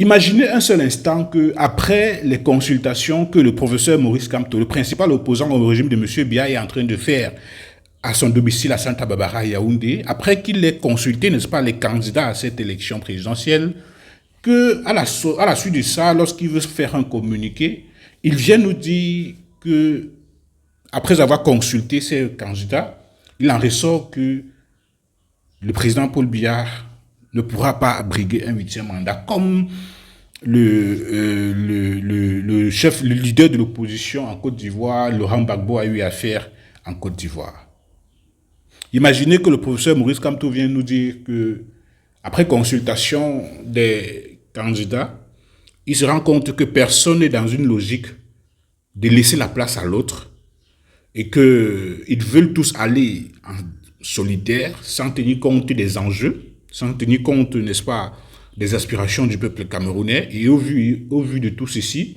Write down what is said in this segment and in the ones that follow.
Imaginez un seul instant que, après les consultations que le professeur Maurice Kamto, le principal opposant au régime de M. Biya, est en train de faire à son domicile à Santa Barbara, à Yaoundé, après qu'il ait consulté, n'est-ce pas, les candidats à cette élection présidentielle, que à la suite de ça, lorsqu'il veut faire un communiqué, il vient nous dire que, après avoir consulté ces candidats, il en ressort que le président Paul Biya ne pourra pas briguer un 8e mandat, comme le chef, le leader de l'opposition en Côte d'Ivoire, Laurent Gbagbo, a eu à faire en Côte d'Ivoire. Imaginez que le professeur Maurice Kamto vient nous dire que, après consultation des candidats, il se rend compte que personne n'est dans une logique de laisser la place à l'autre et qu'ils veulent tous aller en solitaire sans tenir compte des enjeux, sans tenir compte, n'est-ce pas, des aspirations du peuple camerounais. Et au vu de tout ceci,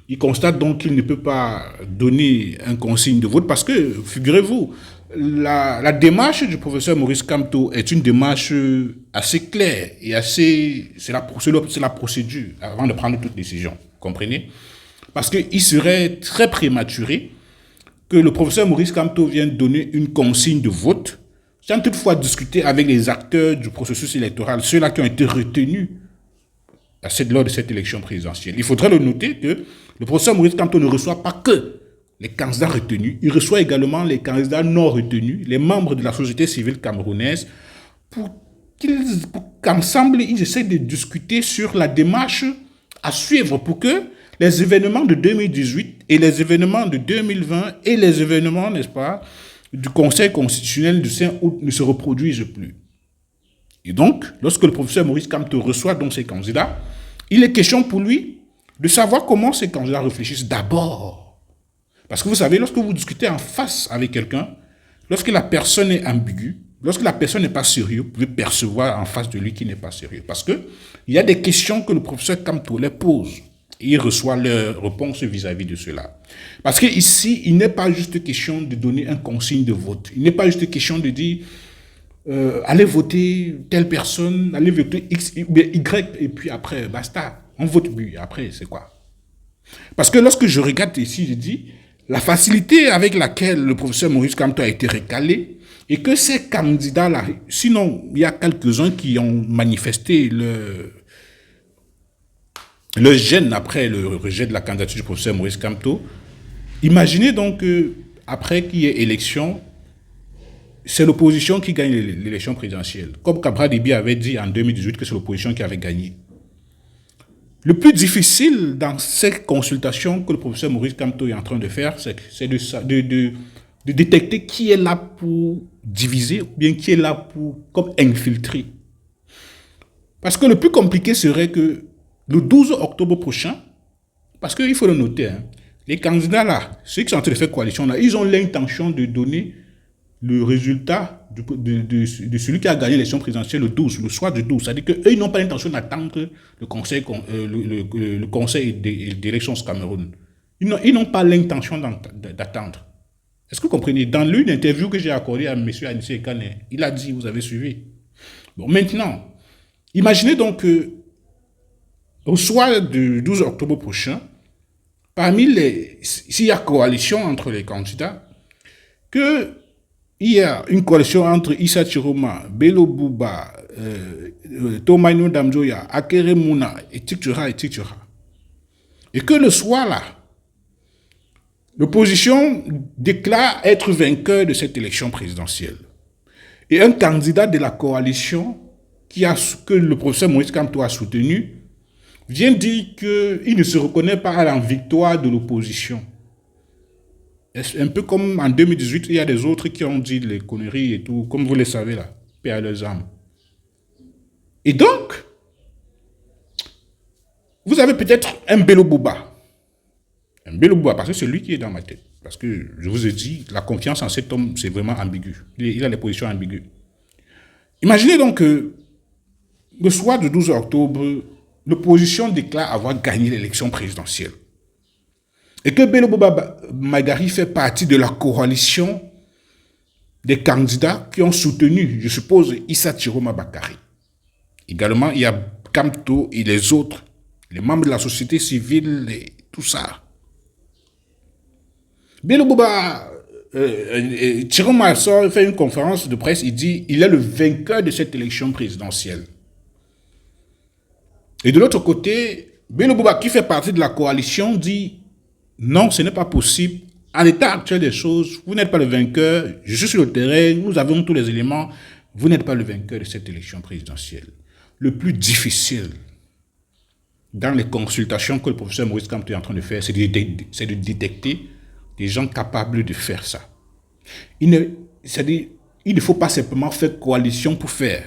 il constate donc qu'il ne peut pas donner un consigne de vote parce que, figurez-vous, la démarche du professeur Maurice Kamto est une démarche assez claire et assez... C'est la procédure avant de prendre toute décision, comprenez? Parce qu'il serait très prématuré que le professeur Maurice Kamto vienne donner une consigne de vote sans toutefois discuter avec les acteurs du processus électoral, ceux-là qui ont été retenus lors de cette élection présidentielle. Il faudrait le noter que le professeur Maurice Kamto ne reçoit pas que les candidats retenus, il reçoit également les candidats non retenus, les membres de la société civile camerounaise, pour qu'ensemble, ils essaient de discuter sur la démarche à suivre pour que les événements de 2018 et les événements de 2020 et les événements, n'est-ce pas, du Conseil constitutionnel du 5 août ne se reproduisent plus. Et donc, lorsque le professeur Maurice Kamto reçoit donc ces candidats, il est question pour lui de savoir comment ces candidats réfléchissent d'abord. Parce que vous savez, lorsque vous discutez en face avec quelqu'un, lorsque la personne est ambiguë, lorsque la personne n'est pas sérieuse, vous pouvez percevoir en face de lui qu'il n'est pas sérieux. Parce qu'il y a des questions que le professeur Kamto les pose. Et il reçoit leur réponse vis-à-vis de cela. Parce qu'ici, il n'est pas juste question de donner un consigne de vote. Il n'est pas juste question de dire allez voter telle personne, allez voter X, Y, et puis après, basta. On vote lui. Après, c'est quoi? Parce que lorsque je regarde ici, je dis la facilité avec laquelle le professeur Maurice Kamto a été recalé et que ces candidats-là, sinon, il y a quelques-uns qui ont manifesté le gêne après le rejet de la candidature du professeur Maurice Kamto. Imaginez donc qu'après qu'il y ait élection, c'est l'opposition qui gagne l'élection présidentielle. Comme Cabral Dibi avait dit en 2018 que c'est l'opposition qui avait gagné. Le plus difficile dans ces consultations que le professeur Maurice Kamto est en train de faire, c'est de détecter qui est là pour diviser ou bien qui est là pour comme infiltrer. Parce que le plus compliqué serait que le 12 octobre prochain, parce qu'il faut le noter, hein, les candidats là, ceux qui sont en train de faire coalition là, ils ont l'intention de donner le résultat de celui qui a gagné l'élection présidentielle le 12, le soir du 12. C'est-à-dire qu'eux, ils n'ont pas l'intention d'attendre le conseil d'élections au Cameroun. Ils n'ont pas l'intention d'attendre. Est-ce que vous comprenez? Dans l'une interview que j'ai accordée à M. Anissé Ekane, il a dit, vous avez suivi. Bon, maintenant, imaginez donc que au soir du 12 octobre prochain, s'il y a coalition entre les candidats, il y a une coalition entre Issa Chiroma, Bello Bouba, Tomaino Damjoya, Akere Mouna, etc. Et que le soir là, l'opposition déclare être vainqueur de cette élection présidentielle. Et un candidat de la coalition que le professeur Maurice Kamto a soutenu vient dire qu'il ne se reconnaît pas à la victoire de l'opposition. Un peu comme en 2018, il y a des autres qui ont dit les conneries et tout, comme vous le savez là, paix à leurs âmes. Et donc, vous avez peut-être un Bello Bouba. Un Bello Bouba, parce que c'est lui qui est dans ma tête. Parce que, je vous ai dit, la confiance en cet homme, c'est vraiment ambigu. Il a des positions ambiguës. Imaginez donc que le soir du 12 octobre, l'opposition déclare avoir gagné l'élection présidentielle. Et que Bello Bouba Magari fait partie de la coalition des candidats qui ont soutenu, je suppose, Issa Chiroma Bakari. Également, il y a Kamto et les autres les membres de la société civile et tout ça. Bello Bouba, Thierry Massor fait une conférence de presse, il dit il est le vainqueur de cette élection présidentielle. Et de l'autre côté, Bello Bouba, qui fait partie de la coalition, dit non, ce n'est pas possible. À l'état actuel des choses, vous n'êtes pas le vainqueur, je suis sur le terrain, nous avons tous les éléments, vous n'êtes pas le vainqueur de cette élection présidentielle. Le plus difficile dans les consultations que le professeur Maurice Kamto est en train de faire, c'est de détecter des gens capables de faire ça. Il ne faut pas simplement faire coalition pour faire.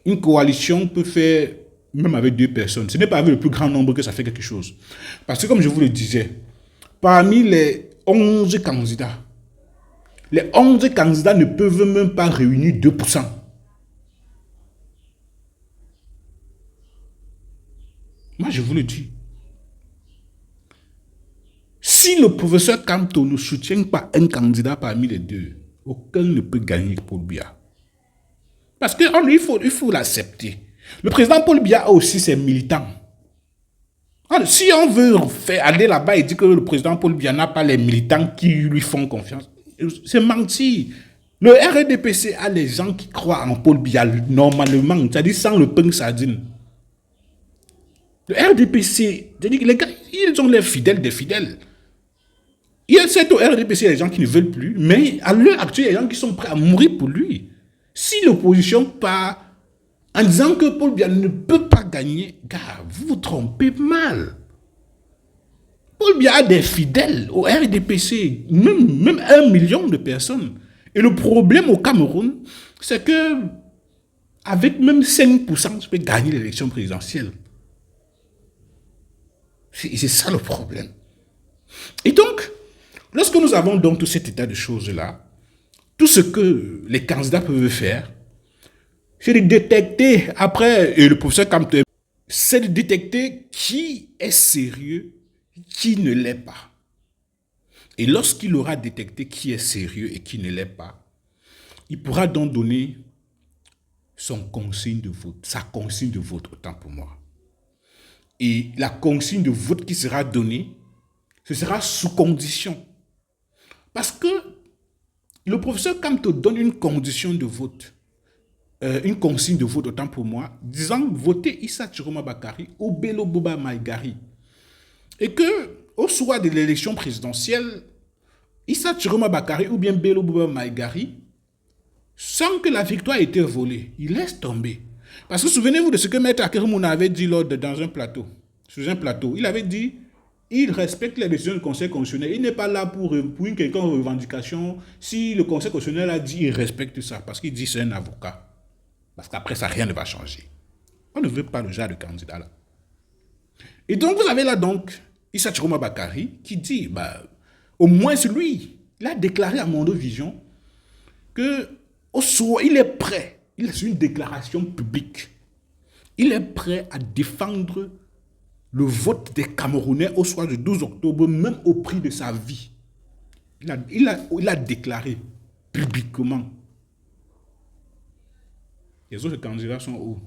Une coalition peut faire même avec 2 personnes. Ce n'est pas avec le plus grand nombre que ça fait quelque chose. Parce que comme je vous le disais, parmi les 11 candidats, les 11 candidats ne peuvent même pas réunir 2%. Moi, je vous le dis. Si le professeur Kamto ne soutient pas un candidat parmi les 2, aucun ne peut gagner Paul Biya. Parce qu'il faut l'accepter. Le président Paul Biya a aussi ses militants. Alors, si on veut faire aller là-bas et dire que le président Paul Biya n'a pas les militants qui lui font confiance, c'est mentir. Le RDPC a les gens qui croient en Paul Biya normalement, c'est-à-dire sans le pain sardine. Le RDPC, c'est-à-dire que les gars, ils ont les fidèles des fidèles. Il y a certes au RDPC des gens qui ne veulent plus, mais à l'heure actuelle, il y a des gens qui sont prêts à mourir pour lui. Si l'opposition part en disant que Paul Biya ne peut pas gagner, gars, vous vous trompez mal. Paul Biya a des fidèles au RDPC, même 1 million de personnes. Et le problème au Cameroun, c'est que avec même 5%, tu peux gagner l'élection présidentielle. C'est ça le problème. Et donc, lorsque nous avons donc tout cet état de choses-là, tout ce que les candidats peuvent faire, c'est de détecter, après, et le professeur Kamto, c'est de détecter qui est sérieux, qui ne l'est pas. Et lorsqu'il aura détecté qui est sérieux et qui ne l'est pas, il pourra donc donner son consigne de vote, sa consigne de vote, autant pour moi. Et la consigne de vote qui sera donnée, ce sera sous condition. Parce que le professeur Kamto donne une condition de vote, une consigne de vote, autant pour moi, disant voter Issa Chiroma Bakary ou Bello Bouba Maïgari. Et que, au soir de l'élection présidentielle, Issa Chiroma Bakary ou bien Bello Bouba Maïgari, sans que la victoire ait été volée, il laisse tomber. Parce que souvenez-vous de ce que Maître Akeremouna avait dit lors dans un plateau, sur un plateau. Il avait dit, il respecte les décisions du Conseil constitutionnel. Il n'est pas là pour une quelconque revendication. Si le Conseil constitutionnel a dit, il respecte ça. Parce qu'il dit c'est un avocat. Parce qu'après ça, rien ne va changer. On ne veut pas le genre de candidat là. Et donc, vous avez là donc Issa Chiroma Bakary qui dit, au moins lui, il a déclaré à Mondo Vision que au soir, il est prêt. Il est une déclaration publique. Il est prêt à défendre le vote des Camerounais au soir du 12 octobre, même au prix de sa vie. Il a déclaré publiquement. Les autres candidats sont où?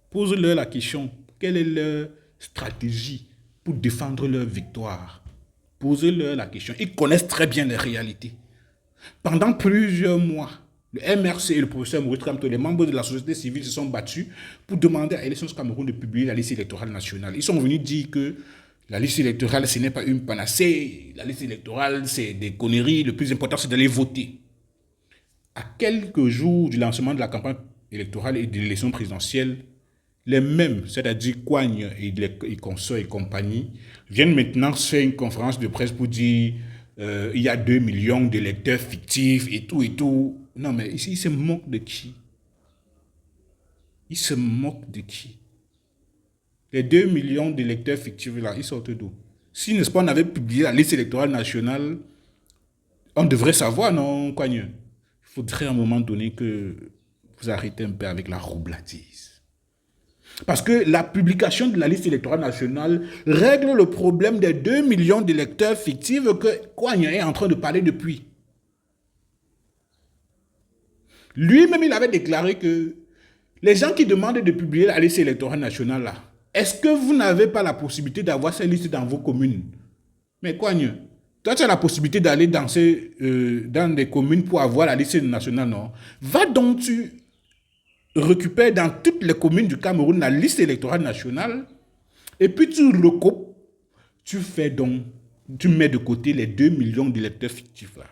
Pose-leur la question. Quelle est leur stratégie pour défendre leur victoire? Posez-leur la question. Ils connaissent très bien les réalités. Pendant plusieurs mois, le MRC et le professeur Maurice Kamto, les membres de la société civile se sont battus pour demander à Élections Cameroun de publier la liste électorale nationale. Ils sont venus dire que la liste électorale, ce n'est pas une panacée. La liste électorale, c'est des conneries. Le plus important, c'est d'aller voter. À quelques jours du lancement de la campagne électorale et de l'élection présidentielle, les mêmes, c'est-à-dire Coigne et consorts et compagnie, viennent maintenant faire une conférence de presse pour dire il y a 2 millions d'électeurs fictifs et tout et tout. Non, mais ici, il se moque de qui? Il se moque de qui? Les 2 millions d'électeurs fictifs là, ils sortent d'où? Si, n'est-ce pas, on avait publié la liste électorale nationale, on devrait savoir, non, Coigne? Il faudrait à un moment donné que vous arrêtez un peu avec la roubladise. Parce que la publication de la liste électorale nationale règle le problème des 2 millions d'électeurs fictifs que Coigne est en train de parler depuis. Lui-même, il avait déclaré que Les gens qui demandent de publier la liste électorale nationale, là, est-ce que vous n'avez pas la possibilité d'avoir ces listes dans vos communes? Mais quoi mieux? Toi, tu as la possibilité d'aller dans des communes pour avoir la liste nationale, non? Va donc, tu récupères dans toutes les communes du Cameroun la liste électorale nationale et puis tu recoupes, tu mets de côté les 2 millions d'électeurs fictifs là.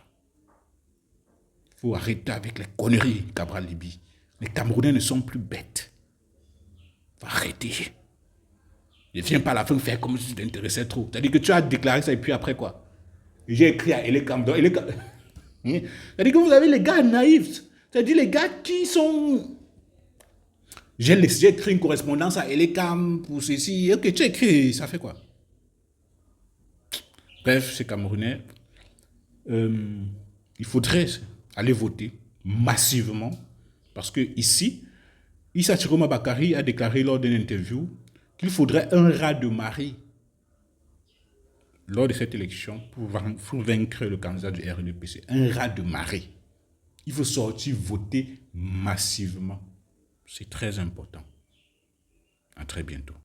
Il faut arrêter avec les conneries, Cabral Libi. Les Camerounais ne sont plus bêtes. Il faut arrêter. Ne viens pas à la fin faire comme si tu t'intéressais trop. C'est-à-dire que tu as déclaré ça et puis après quoi? J'ai écrit à Elekam. C'est-à-dire que vous avez les gars naïfs. C'est-à-dire les gars qui sont... J'ai écrit une correspondance à Elekam pour ceci. Ok, tu as écrit, ça fait quoi? Bref, ces Camerounais, il faudrait aller voter massivement parce que ici, Issa Chiroma Bakari a déclaré lors d'une interview qu'il faudrait un raz-de-marée lors de cette élection pour vaincre le candidat du RDPC. Un raz-de-marée. Il faut sortir voter massivement. C'est très important. À très bientôt.